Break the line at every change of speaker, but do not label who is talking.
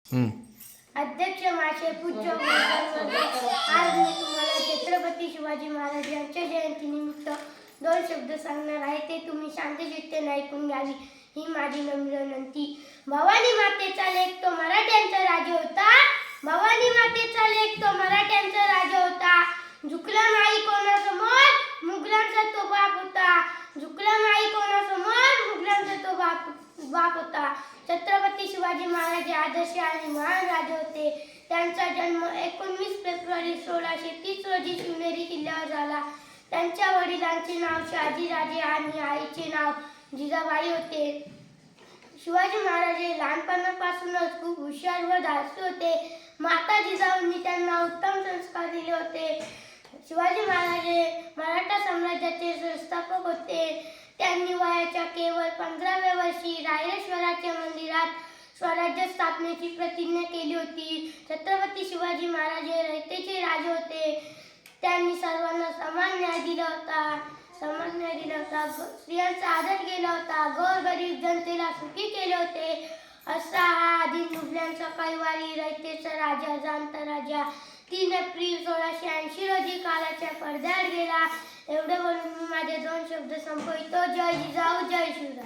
हम्म.
अध्यक्ष माशे पूज्य आज मी तुम्हाला छत्रपती शिवाजी महाराज यांच्या जयंतीनिमित्त 2 शब्द सांगणार आहे. ते तुम्ही शांतचित्तेने ऐकून घ्यावी ही माझी नम्र विनंती. भवानी मातेचा लेक तो मराठ्यांचा राजा होता. भवानी मातेचा लेक तो मराठ्यांचा राजा होता. झुकला नाही कोणासमोर, मुघलांचा तो बाप होता. झुकला नाही कोणासमोर, मुघलांचा तो बाप होता. छत्रपती शिवाजी महाराज हे आदर्श आणि महान राजे होते. त्यांचा जन्म 19 फेब्रुवारी 1630 रोजी शिवनेरी किल्ल्यावर झाला. त्यांच्या वडिलांचे नाव शहाजीराजे आणि आईचे नाव जिजाबाई होते. शिवाजी महाराज हे लहानपणापासूनच खूप हुशार व धाडसी होते. माता जिजाऊंनी त्यांना उत्तम संस्कार दिले होते. शिवाजी महाराज हे मराठा साम्राज्याचे संस्थापक होते. त्यांनी वयाच्या केवळ 15व्या वर्षी रायरेश्वराच्या मंदिरात स्वराज्य स्थापनेची प्रतिज्ञा केली होती. छत्रपती शिवाजी महाराज हे रयतेचे राजे होते. त्यांनी सर्वांना समान न्याय दिला होता. स्त्रियांचा आदर केला होता. गोरगरीब जनतेला सुखी केले होते. असा हा आदिल मुघलांचा कैवारी रयतेचा राजा जाणता राजा 3 एप्रिल 1680 रोजी काळाच्या पडद्याआड गेला. एवढे बोलून मी माझे 2 शब्द संपवितो. जय जिजाऊ, जय शिवराय.